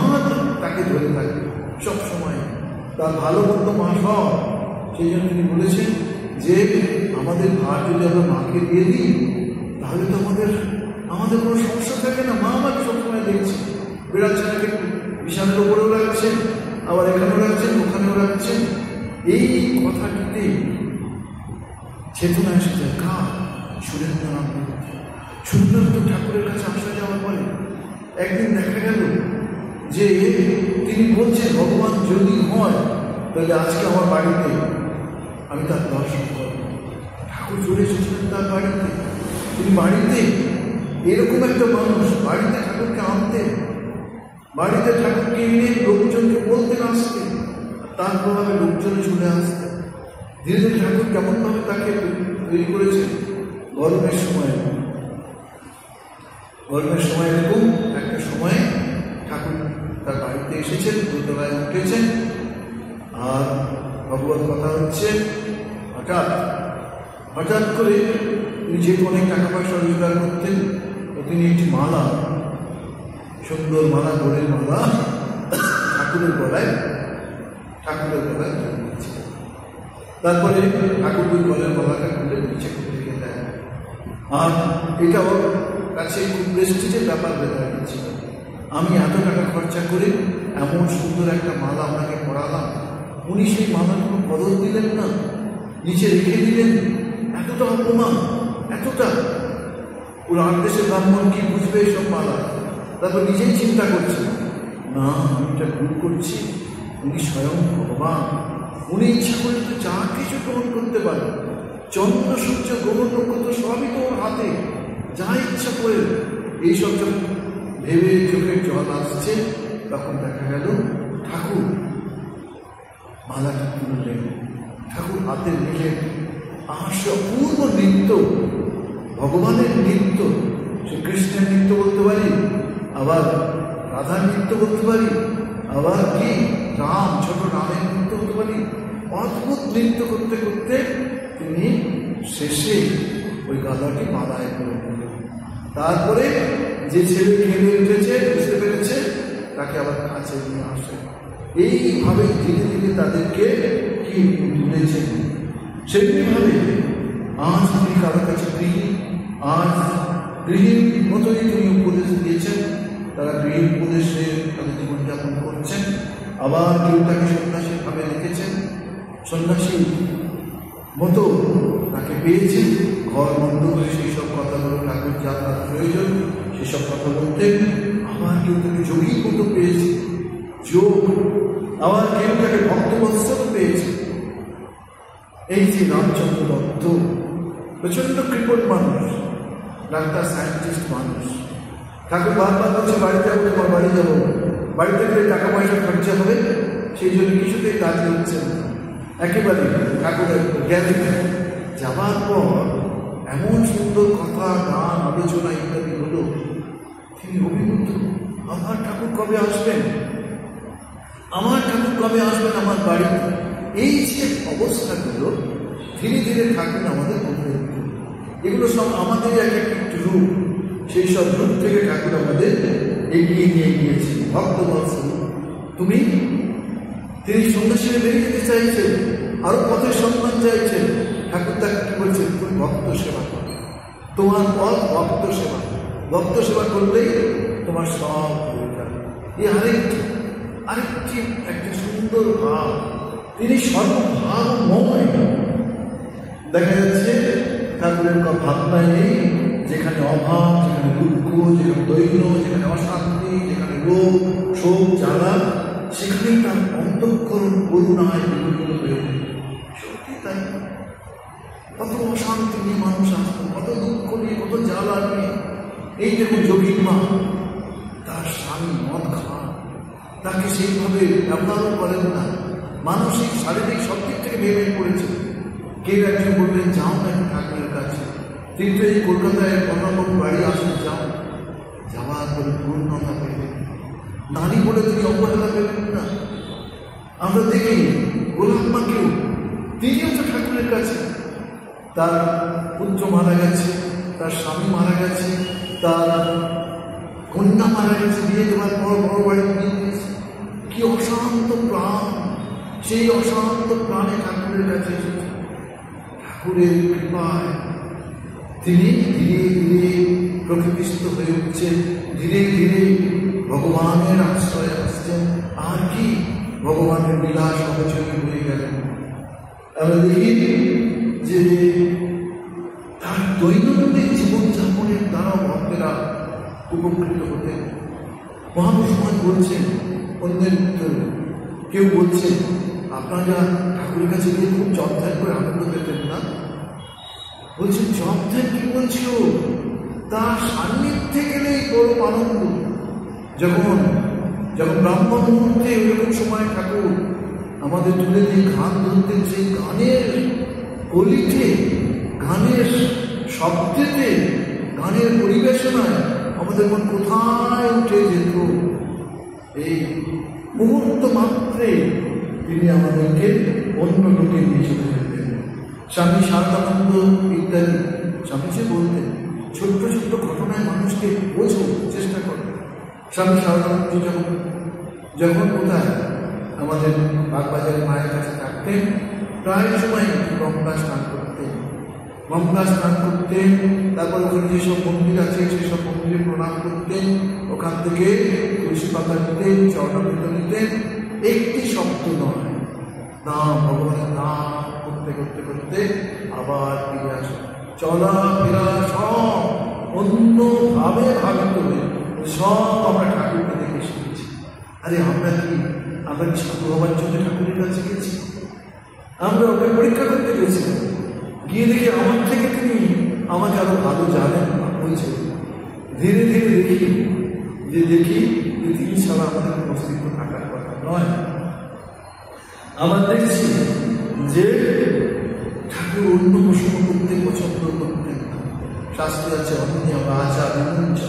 তাকে ধরে থাকে সব সময়, তার ভালো মন্দ মা সব। সেই জন্য তিনি বলেছেন যে আমাদের ভার যদি আমরা মাকে দিয়ে দিই তাহলে তো আমাদের কোনো সমস্যা থাকে না। মা আমাকে সবসময় দেখছে। বিড়াল ছানাকে বিশালের ওপরেও রাখছেন, আবার এখানেও রাখছেন, ওখানেও রাখছেন। এই কথাটিতে চেতনা এসে যায় কার? সুরেন্দ্রনাথ ঠাকুরের কাছে আসা যাওয়ার পরে একদিন দেখা গেল যে তিনি বলছেন ভগবান যদি হয় তাহলে আজকে আমার বাড়িতে আমি তার দর্শন করব। ঠাকুর চলে এসেছিলেন তার বাড়িতে। তিনি বাড়িতে এরকম একটা মানুষ বাড়িতে ঠাকুরকে আনতেন, বাড়িতে ঠাকুরকে এনে লোকজনকে বলতেন আসতে, তার প্রভাবে লোকজনে চলে আসতেন। ধীরে ধীরে ঠাকুর কেমনভাবে তাকে তৈরি করেছেন। গরমের সময় এরকম একটা সময়ে ঠাকুর তার বাড়িতে এসেছেন, দোতলায় উঠেছেন, আর ভগবত কথা হচ্ছে। হঠাৎ করে তিনি যেহেতু অনেক টাকা পয়সা রোজগার করতেন, তিনি একটি মালা, সুন্দর মালা, গোড়ের মালা ঠাকুরের গলায় দিয়েছিলেন। তারপরে ঠাকুর ওই গলের মালাটা খুলে নিচে রেখে দেয়। আর এটা ওর কাছে খুব প্রেস্টিজের ব্যাপার হয়ে দাঁড়িয়েছিল। আমি এত টাকা খরচা করে এমন সুন্দর একটা মালা আপনাকে পরালাম, উনি সেই মালার কোনো বদল দিলেন না, নিচে রেখে দিলেন। এতটা অপমান, এতটা। ওর 8 দেশের ব্রাহ্মণ কি বুঝবে এসব মালা? তারপর নিজেই চিন্তা করছে, না আমি এটা ভুল করছি। উনি স্বয়ং ভগবান, উনি ইচ্ছা করলে তো যা কিছু গ্রহণ করতে পারেন। চন্দ্র সূর্য গ্রহ নক্ষত্র সবই তো ওর হাতে, যা ইচ্ছা করে। এইসব যখন ভেবে চোখের জল আসছে, তখন দেখা গেল ঠাকুর মালাটা তুললেন। ঠাকুর হাতে নিলেন। আর সে অপূর্ব নৃত্য, ভগবানের নৃত্য, সে কৃষ্ণের নৃত্য বলতে পারি, আবার রাধার নৃত্য বলতে পারি, আবার কি রাম, ছোট রামের নৃত্য বলতে পারি। অদ্ভুত নৃত্য করতে করতে তিনি শেষে ওই গাধাটি মালায় করে দিলেন। তারপরে যে ছেলে খেলে উঠেছে, বুঝতে পেরেছে, তাকে আবার কাছে নিয়ে আসে। এইভাবে ধীরে ধীরে তাদেরকে কি তুলেছেন। সেভাবে আজ তিনি কারো কাছে গৃহী, আজ গৃহীর মতোই তিনি উপদেশ দিয়েছেন। তারা গৃহী উপদেশে তাদের জীবনযাপন করছেন। আবার কেউ তাকে সন্ন্যাসীর ভাবে রেখেছেন, সন্ন্যাসীর মতো তাকে পেয়েছেন। ঘর বন্ধ করে সেই সব কথাগুলো ঠাকুর যা তার প্রয়োজন সেসব কথা বলতেন। আবার কেউ তাকে যোগীর মতো পেয়েছে, যোগ। আবার কেউ তাকে ভক্তবৎসল পেয়েছে। এই যে রামচন্দ্র দত্ত প্রচন্ড কৃপণ মানুষ, ডাক্তার সায়েন্টিস্ট মানুষ, ঠাকুর বারবার বলছে বাড়ি যাবো, তোমার বাড়ি যাবো, বাড়িতে গেলে টাকা পয়সা খরচা হবে, সেই জন্য কিছুতেই রাজি হচ্ছে না। একেবারে ঠাকুরের গেলেন, যাবার পর এমন সুন্দর কথা, গান, আলোচনা ইত্যাদি হলো, তিনি অভিভূত। আমার ঠাকুর কবে আসবেন, আমার ঠাকুর কবে আসবেন আমার বাড়িতে। এই যে অবস্থাগুলো ধীরে ধীরে ঠাকুর আমাদের মধ্যে, এগুলো সব আমাদের এক একটি রূপ। সেই সব রূপ থেকে ঠাকুর আমাদের এগিয়ে নিয়ে গিয়েছে। ভক্তবৎসল তুমি, তিনি সন্ন্যাসীরা বেরিয়ে যেতে চাইছেন, আরো পথের সম্মান চাইছেন। ঠাকুর তাকে কি বলছেন, তুমি ভক্ত সেবা করো, তোমার পথ ভক্ত সেবা, ভক্ত সেবা করলেই তোমার সব হয়ে যাবে। এই আরেকটি একটা সুন্দর ভাব, তিনি সর্বভাবময়। দেখা যাচ্ছে ঠাকুরের ভাবনায় নেই যেখানে অভাব, যেখানে দুঃখ, যেখানে দৈন্য, যেখানে অশান্তি, যেখানে রোগ, শোক, জ্বালা, সেখানেই তার অন্তঃকরণ করুণায় বিকল্প হয়ে যায়। সত্যি তাই, কত অশান্তি নিয়ে মানুষ আসতো, কত দুঃখ নিয়ে, কত জ্বালা নিয়ে। এই দেখুন যোগীর মা, তার স্বামী মদ খান, তাকে সেইভাবে ব্যবহারও করেন না, মানসিক শারীরিক সব দিক থেকে ভেঙে পড়েছে। কেউ একজন বললেন যাও না ঠাকুরের কাছে, তিনি তো এই কলকাতায় অন্যান্য বাড়ি আসেন, যাও। যাওয়ার পরে পূর্ণতা পেলেন, নারী বলে তিনি অবহেলা পেলেন না। আমরা দেখি গোলাম্মাকেও, তিনিও তো ঠাকুরের কাছে, তার পুত্র মারা গেছে, তার স্বামী মারা গেছে, তার কন্যা মারা গেছে, বিয়ে দেওয়ার পর বড় বাড়ি নিয়ে গেছে। কি অশান্ত প্রাণ, সেই অশান্ত প্রাণে ঠাকুরের কাছে এসেছে। ঠাকুরের কৃপায় তিনি ধীরে ধীরে প্রকৃতিস্থ হয়ে উঠছেন, ধীরে ধীরে ভগবানের আশ্রয়ে আসছেন। আর কি ভগবানের লীলা সহযোগী হয়ে গেলেন। আমরা দেখি যে তার দৈনন্দিন জীবনযাপনের দ্বারা ভক্তেরা উপকৃত হতেন। মহাপুরুষ বলছেন অন্যের উত্তরে, কেউ বলছেন আপনারা ঠাকুরের কাছে গিয়ে খুব জপ ধ্যান করে আনন্দ পেতেন না। বলছেন জপ ধ্যান কি বলছো, তার সান্নিধ্যে গেলেই বড় আনন্দ। যখন ব্রাহ্ম মুহূর্তে ওইরকম সময় ঠাকুর আমাদের তুলে দিয়ে গান ধরতেন, সেই গানের কলিতে, গানের শব্দেতে, গানের পরিবেশনায় আমাদের মন কোথায় উঠে যেত। এই মুহূর্ত মাত্রে তিনি আমাদেরকে অন্য লোকে নিয়ে চলে যেতেন। স্বামী শারদানন্দ ইত্যাদি স্বামীজি বলতেন, ছোট্ট ছোট্ট ঘটনায় মানুষকে বোঝো, চেষ্টা করো। স্বামী শারদানন্দ যখন কোথায় আমাদের বাগবাজারের মায়ের কাছে থাকতেন, প্রায় সময় গঙ্গা স্নান করতেন, তারপর ওখানে যেসব মন্দির আছে সেসব মন্দিরে প্রণাম করতেন, ওখান থেকে তুলসী পাতা নিতেন, চরণামৃত নিতেন। একটি শব্দ নয়, নাম, ভগবানের নাম করতে করতে করতে আবার ফিরে আসে। চলাফেরা সব অন্যভাবে ভাবিত হয়ে সব আমরা ঠাকুরকে দেখে শিখেছি। আরে আমরা সাধু হবার জন্য ঠাকুরের কাছে গেছি, আমরা ওকে পরীক্ষা করতে গেছিলাম, গিয়ে দেখি আমার থেকে তিনি আমাকে আরো ভালো জানেন না বলছে। ধীরে ধীরে দেখি যে তিনি ছাড়া আমাদের কোনো অস্তিত্ব থাকার কথা নয়। আমরা দেখছি যে ঠাকুর অন্য প্রসঙ্গ করতে পছন্দ করতেন না। শাস্ত্রে আছে অন্য বাচা বিমুঞ্চ,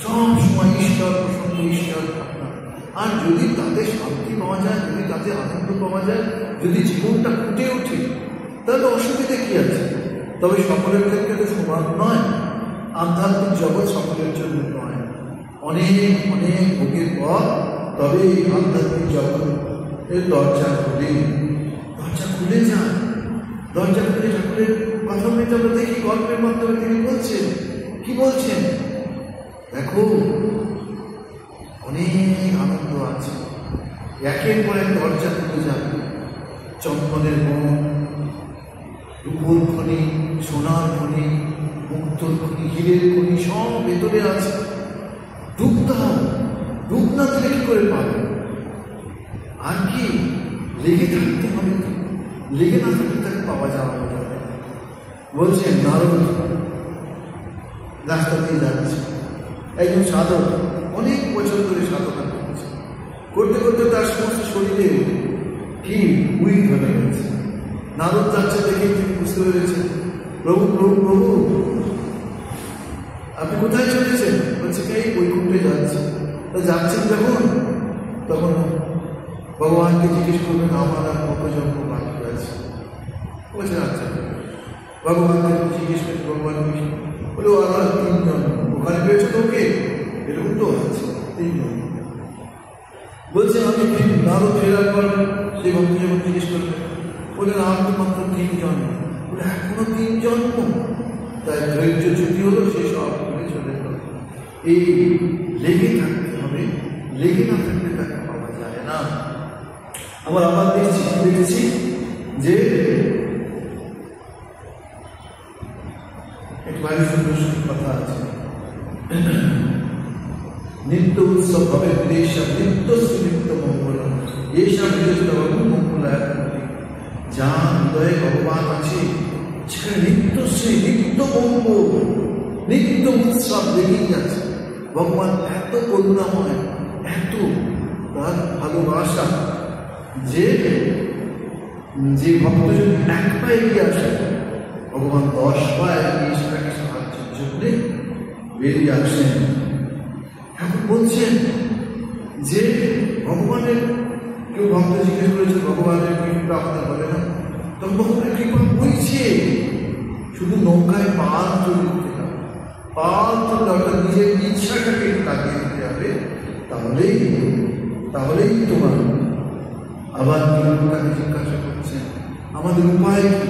সব সময় ঈশ্বর প্রসঙ্গ, ঈশ্বর ভাবনা। আর যদি তাতে শান্তি পাওয়া যায়, যদি তাতে আনন্দ পাওয়া যায়, যদি জীবনটা ফুটে ওঠে, তাহলে অসুবিধা কি আছে? তবে সকলের ক্ষেত্রে তো সমান নয়। আধ্যাত্মিক জগৎ সকলের জন্য নয়। অনেক অনেক ভোগের পর তবে এই আধ্যাত্মিক জগৎ এর দরজা খুলে যায়। দরজা খুলে ঠাকুরের কথা বলতে আমরা দেখি, গল্পের মাধ্যমে তিনি বলছেন, কি বলছেন? দেখো, অনেক আনন্দ আছে। একের পর এক দরজা খুলে যাবে। চন্দনের বন, রূপোর খনি, সোনার খনি, মুক্তোর খনি, হীরের খনি, সব ভেতরে আছে। ডুব দাও, ডুব না দিলে কি করে পাবে? আর কি লেগে থাকতে হবে, লেগে না থাকলে তাকে পাওয়া যাওয়া যাবে। বলছেন নারদ রাস্তা দিয়ে যাচ্ছে, একজন সাধক অনেক বছর ধরে সাধনা করছে, করতে করতে তার সমস্ত শরীরে কি উইক হয়ে গেছে। নারদ যাচ্ছে দেখে তিনি বুঝতে পেরেছেন, প্রভু প্রভু প্রভু আপনি কোথায় চলেছেন? বলছে এই বৈকুণ্ঠে যাচ্ছে। তা যাচ্ছেন যখন, তখন ভগবানকে জিজ্ঞেস করবেন আমার আর কত জন্ম বাকি আছে? বলছে আচ্ছা। ভগবানকে জিজ্ঞেস করছে, ভগবান বলে আর 3 জন্ম। ওখানে পেয়েছো তোকে? এরকম তো আছে 3 জন্ম। বলছে আমি নারদ ফেরার পর সেই ভক্ত যখন জিজ্ঞেস করবেন, বললেন আর তো মাত্র 3 জন্ম। বলে এখনো 3 জন্ম? তাই ধৈর্য চ্যুতি হলো, সে সব চলে গেল। এই লেগে থাকতে হবে, লেগে না থাকলে তাকে পাওয়া যায় না। আবার দেখেছি যে একটু বাইরে সুন্দর কথা আছে, নিত্য উৎসব হবে বিদেশম নিত্য নিত্য মঙ্গল, এইসব মঙ্গলায়। যা হৃদয়ে ভগবান আছে সেখানে নিত্যশ্রী, নিত্য মঙ্গল, নিত্য উৎসব লেগেই আছে। ভগবান এত করুণাময়, এত তার ভালোবাসা যে ভক্ত যদি 1 পা এগিয়ে আসে, ভগবান 10 পা এগিয়ে সেটাকে সাহায্যের জন্য বেরিয়ে আসেন। ঠাকুর বলছেন যে ভগবানের, কেউ ভক্ত জিজ্ঞেস করেছে ভগবানের কৃপা আমাদের হবে না, তখন ভগবানের কৃপা বইছে। শুধু নৌকায় পাল তুলে দিতে হবে, পাল তুলে অর্থাৎ নিজের ইচ্ছাটাকে একটু লাগিয়ে দিতে হবে, তাহলেই তোমার। আবার তাকে জিজ্ঞাসা করছেন আমাদের উপায় কি?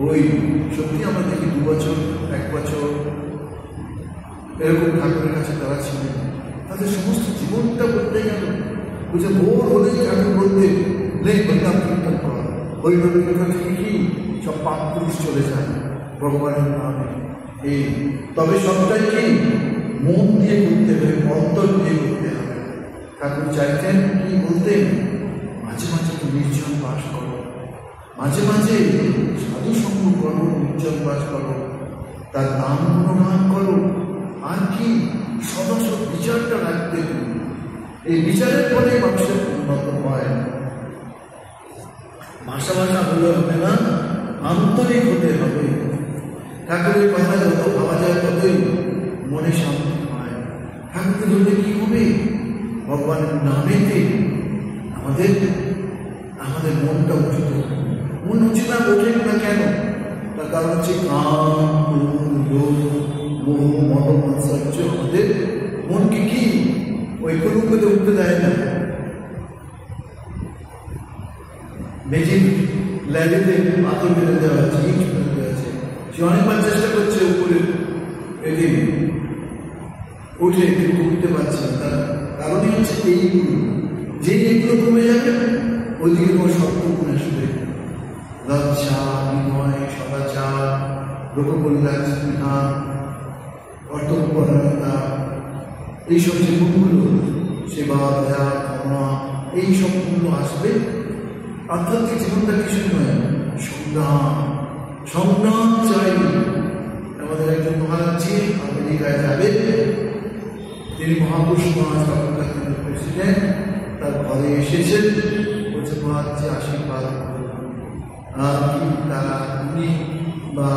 ওই সত্যি আমরা দেখি 2 বছর 1 বছর এরকম ঠাকুরের কাছে তারা ছিলেন, তাদের সমস্ত জীবনটা বলতে গেল। বুঝে ভোর হলেই ঠাকুর বলতে নেই বললাম কীর্তন করা, ওই কীর্তন থেকে কি সব পাপ পুরুষ চলে যায় ভগবানের নামে। এই তবে সবটাই কি মন দিয়ে করতে হবে, অন্তর দিয়ে করতে হবে। ঠাকুর চাইতেন কি বলতেন, মাঝে মাঝে একটু নির্জন বাস করো, মাঝে মাঝে সাধু সঙ্গ করো, নির্জন বাস করো, তার নাম গুণগান করো। আর কি সদা সব বিচারটা রাখতে হবে। এই বিচারের ফলে মানুষের উন্নত হয়। ভাষা হলে হবে না, আন্তরিক হতে হবে। ঠাকুরের কথা যত ভাবা যায় ততই মনে শান্তি হয়। ঠাকুরকে ধরলে কি হবে? ভগবানের নামেতে আমাদের মনটা উচিত। মন উচিত না ওঠে না কেন? তার কারণ হচ্ছে কাম, লোভ, মোহ, মদ, মাৎসর্য আমাদের মনকে কি ওই কলুঙ্গতে উঠতে দেয় না। মেজির ল্যাবেতে পাথর ফেলে দেওয়া আছে, ইট ফেলে দেওয়া আছে, সে অনেকবার চেষ্টা করছে উপরে এটি উঠে, কিন্তু উঠতে পারছে না। তার কারণই হচ্ছে এইগুলো, যে এইগুলো কমে যাবে ওইদিকে কোনো শব্দ গুণ আসবে। লজ্জা, বিনয়, সদাচার, লোককল্যাণ, স্নেহা, কর্তব্যপরায়ণতা, এইসব যে গুণগুলো, সেবা, দয়া, ক্ষমা, এই সব গুণগুলো আসবে। আধ্যাত্মিক জীবনটা কিছু নয়, সংগ্রাম চাই। আমাদের একজন মহারাজজি আমেরিকায় যাবে, তিনি মহাপুরুষ মহারাজ প্রেসিডেন্ট, তার ঘরে এসেছেন, বলছে মহারাজজি আশীর্বাদ। কি তারা উনি বা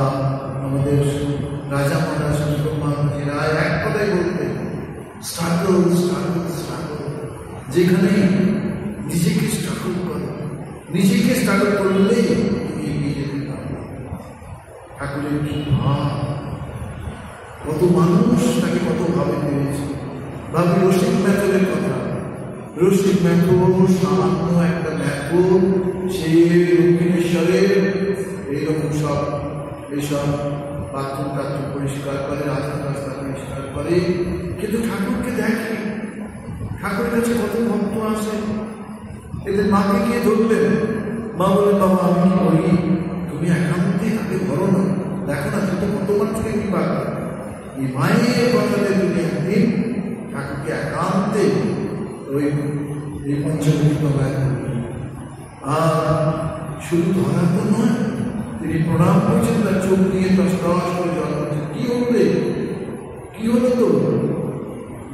আমাদের রাজা মহারাজ সুন্দরমানজিরা এক কথাই বলতেন, স্ট্রাগল স্ট্রাগল স্ট্রাগল। যেখানে নিজেকে স্ট্রাগল করো, নিজেকে স্ট্রাগল করলেই তুমি এগিয়ে যেতে পারো। ঠাকুরের কি ভাব, কত মানুষ তাকে কত ভাবে পেয়েছে। ভাবি রসিক ম্যাথরের কথা, রসিক ম্যাথর সামান্য একটা ম্যাথর, সে দক্ষিণেশ্বরের এইরকম সব এইসব বাথরুম টাথরুম পরিষ্কার করে, রাস্তা রাস্তা পরিষ্কার করে, কিন্তু ঠাকুরকে দেখে। ঠাকুরের কাছে কত ভক্ত আসে। এদের মাকে গিয়ে ধরলেন, মা বলে বাবা আমি কি করি, তুমি একান্তে তাকে ধরো না, দেখো না তুমি তো কত মানুষকে কৃপা করো। এই মায়ের কথাতে তুমি একদিন ঠাকুরকে একান্তে ওই এই পঞ্চমী তলায় করলেন। আর শুধু ধরা তো নয়, তিনি প্রণাম করছেন, তার চোখ দিয়ে টস টস করে জল করছেন। কি হলে কি হলো তো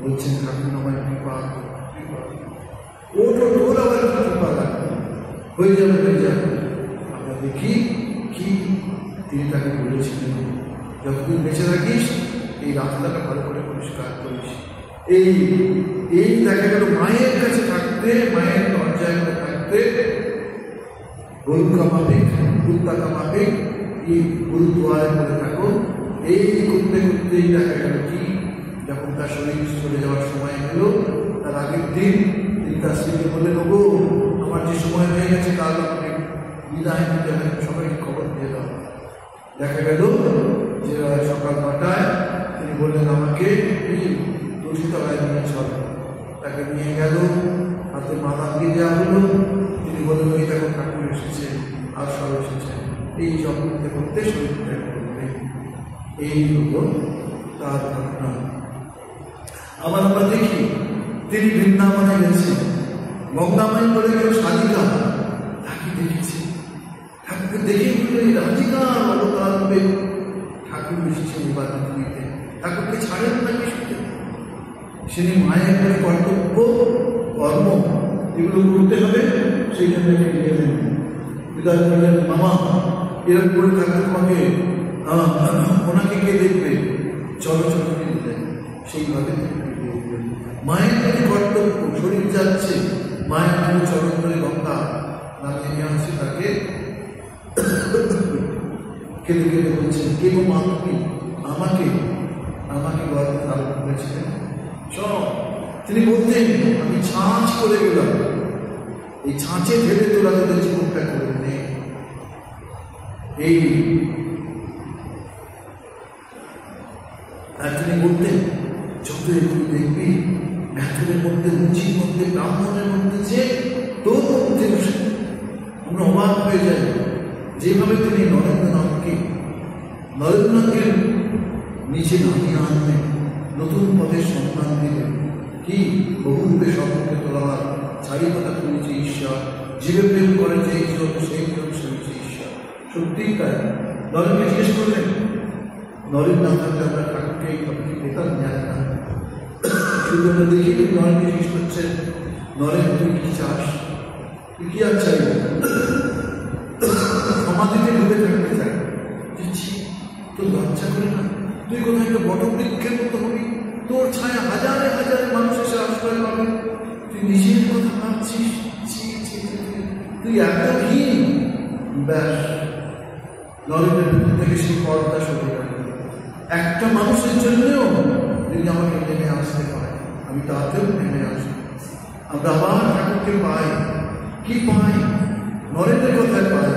বলছেন, ঠাকুর আমার কৃপা ওটা তোর আবার কৃপা লাগবে, হয়ে যাবে হয়ে যাবে। আমরা দেখি কি তিনি তাকে বলেছিলেন, যতদিন বেঁচে থাকিস এই রাস্তাটা ভালো করে পরিষ্কার করিস। এই এই দেখা গেল মায়ের কাছে থাকতে, মায়ের দরজায় থাকতে, গরু কামাবে কুত্তা কামাবে, এই গুরুদুয়ারে করে থাকো। এই করতে করতেই দেখা গেল কি, যখন তার শরীর চলে যাওয়ার সময় এলো, তার আগের দিন তিনি তার স্ত্রীকে বললেন, ওগো আমার যে সময় হয়ে গেছে কাল আমাকে বিদায় নিতে হবে, সবাইকে খবর দিয়ে দাও। দেখা গেল যে সকাল 9টায় তিনি বললেন আমাকে তুলসীতলায় নিয়ে চল। তাকে নিয়ে গেল, হাতে মালা দিয়ে দেওয়া হলো। তিনি বললেন ওই দেখো ঠাকুর এসেছে, আর সব এসেছে। এই সব করতে করতে শরীর ত্যাগ করবে। এই হলো তার ঘটনা। আবার আমরা দেখি তিনি বৃন্দাবনে গেছেন, গঙ্গামাই বলে কেউ সাধিকা তাকে দেখেছে। ঠাকুরকে দেখে বললে রাধিকা অবতার হবে, ঠাকুর এসেছেন এবার পৃথিবীতে। ঠাকুরকে ছাড়েন না কিছুতে। সেটি মায়ের করে কর্তব্য কর্ম এগুলো করতে হবে, সেই জন্য বিদায় করলেন, মামা এরকম করে থাকতে তোমাকে ওনাকে কে দেখবে, চলো চলো দিলেন। সেইভাবে মায়ের কাছে কর্তব্য, শরীর যাচ্ছে, মায়ের জন্য চরণ ধরে গঙ্গা নামিয়ে নিয়ে আসছে তাকে। কেঁদে কেঁদে বলছেন, কে গো মা তুমি, আমাকে আমাকে গর্বে ধারণ করেছিলেন। তিনি বলতেন আমি ছাঁচ করে গেলাম, এই ছাঁচে ফেলে তোলা তোদের জীবনটা করে নেই। এই আর তিনি বলতেন যত একটু দেখবি ম্যাথরের মধ্যে, মুচির মধ্যে, ব্রাহ্মণের মধ্যে, যে তোর মধ্যে আমরা অবাক হয়ে যাই। যেভাবে তিনি নরেন্দ্রনাথকে নিচে নামিয়ে আনলেন, নতুন পথের সন্ধান দিলেন। কি বহুরূপে সম্পর্কে তোলার চারিপাতা তুলেছে ঈশ্বর, জীবে প্রেম করে যে ঈশ্বর সেই প্রেম সরেছে ঈশ্বর। সত্যিই তাই। নরেনকে জিজ্ঞেস করলেন, নরেন না থাকলে আমরা ঠাকুরকে এই কথা কি পেতাম, জানি না। শুধু আমরা দেখি নরেনকে জিজ্ঞেস করছেন, নরেন তুই কি চাস, তুই কি আর চাই? সমাধিতে ঢুকে থাকতে চাই। দিচ্ছি তোর লজ্জা করে না, তুই কোথায় একটা বটবৃক্ষের মতো হবি, তোর ছায়া হাজারে হাজারে মানুষ এসে আশ্রয় পাবে, তুই নিজের কথা ভাবছিস, তুই এতহীন। ব্যাস, নরেন্দ্রের ভিতর থেকে সেই পর্দা সরে গেল। একটা মানুষের জন্যও যদি আমাকে নেমে আসতে পারে, আমি তাতেও নেমে আসবো। আমরা আবার ঠাকুরকে পাই, কি পাই? নরেন্দ্রের কথায় পাই।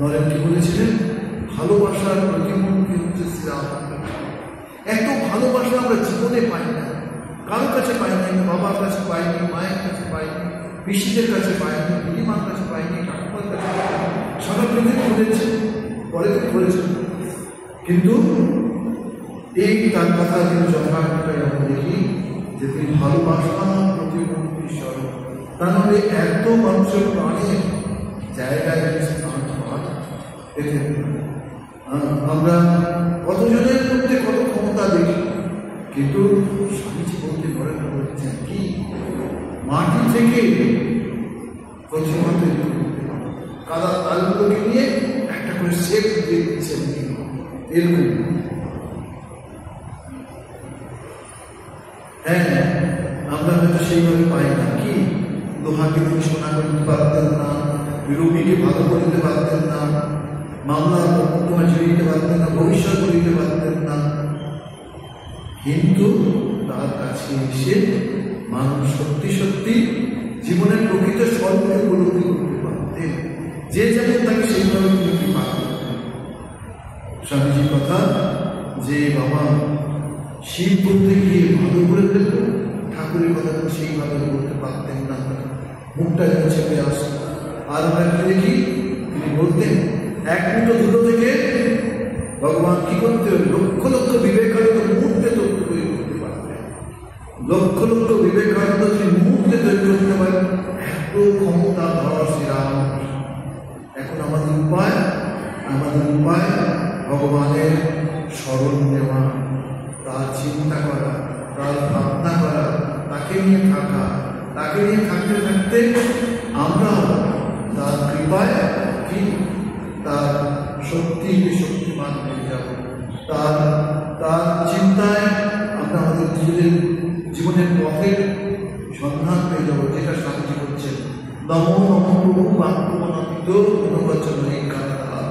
নরেন্দ্র কি বলেছিলেন, ভালোবাসার প্রতিমূর্তি হচ্ছে শ্রীরামকৃষ্ণ। এত ভালোবাসা আমরা জীবনে পাই না, কারোর কাছে পাইনি, বাবার কাছে পাইনি, মায়ের কাছে পাইনি, পিসিদের কাছে পাইনি, দিদিমার কাছে পাইনি, ঠাকুমার কাছে পাইনি। সারা পৃথিবী ঘুরেছে, পরে ঘুরেছে, কিন্তু এই তার কথা কিন্তু যথার্থটাই আমরা দেখি যে তিনি ভালোবাসা প্রতিমূর্তি স্বরূপ। তার মানে এত মানুষের প্রাণে জায়গায় স্থান পাওয়া এতে আমরা কতজনের মধ্যে কত ক্ষমতা দেখি, কিন্তু স্বামীজি বলতে নরেন্দ্র বলছেন কি, মাটি থেকে প্রতিমা তৈরি করতে হবে, কাদা তালগুলোকে নিয়ে একটা করে শেপ দিয়ে দিচ্ছেন এরকম। হ্যাঁ, আমরা হয়তো সেইভাবে পাই না। কি লোহাকে তিনি সোনা করতে পারতেন না, রোগীকে ভালো করতে পারতেন না, মামলা মকদ্দমা জড়িতে পারতেন না, ভবিষ্যৎ করিতে পারতেন না, কিন্তু তার কাছে এসে মানুষ সত্যি সত্যি জীবনের প্রকৃত স্বল্পকে উপলব্ধি করতে পারতেন। যে যেমন তাকে সেইভাবে তিনি পারতেন। স্বামীজির কথা যে বাবা শিব করতে গিয়ে ভালো করে দেব, ঠাকুরের কথা সেইভাবে বলতে পারতেন না, মুখটা যেন চেপে আসত। আর আমরা কি দেখি, তিনি বলতেন এক মুঠো ধুলো থেকে ভগবান কি করতে হবে, লক্ষ লক্ষ বিবেকানন্দ মুহূর্তে তৈরি করতে পারতেন। লক্ষ লক্ষ বিবেকানন্দ তিনি মুহূর্তে তৈরি করতে পারেন, এত ক্ষমতা ধর শ্রীরাম। এখন আমাদের উপায় ভগবানের স্মরণ নেওয়া, তার চিন্তা করা, তার ভাবনা করা, তাকে নিয়ে থাকা। তাকে নিয়ে থাকতে থাকতে আমরা তার কৃপায় কি তার শক্তিমান হয়ে যাব। তার চিন্তায় আমরা আমাদের জীবনের পথের সন্ধান পেয়ে যাব, যেটা স্বামীজি করছেন। নমো নমো প্রভু বাক্যমনাপিত গুণবচন এই কান্তা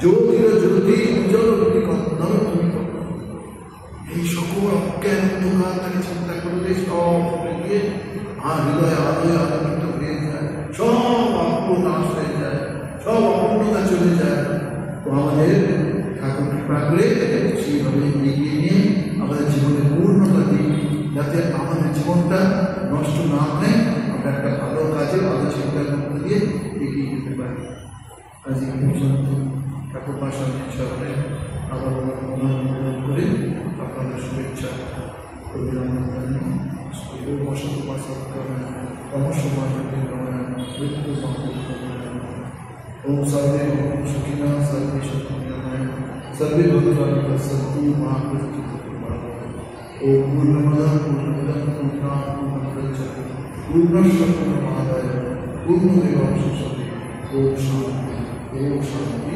জ্যোতির জ্যোতি উজ্জ্বল কন্দন তুমি। এই সকল অজ্ঞান অন্ধকার তাকে চিন্তা করলে সব গিয়ে আর হৃদয় আলোয় আলোকিত হয়ে যায়, সব অপনাশ হয়ে যায়, সব অপূর্ণতা চলে যায়। তো আমাদের ঠাকুর কৃপা করে সেইভাবে এগিয়ে নিয়ে আমাদের জীবনের পূর্ণতা দিই, যাতে আমাদের জীবনটা নষ্ট না হয়, আমরা একটা ভালো কাজে ভালো চিন্তার মধ্যে দিয়ে এগিয়ে যেতে পারি। আজ এই পর্যন্ত ঠাকুর পাশানের চরণে আবার অনুমোদন করে আপনাদের শুভেচ্ছা ओम सर्वे सुखिना सर्वे सर्वे भगवान सत्तु महापुरुष ओम पूर्णमदः पूर्णमिदं पूर्णात् पूर्णमुदच्यते पूर्णस्य पूर्णमादाय पूर्णमेवावशिष्यते। ओम शांति ओम शांति।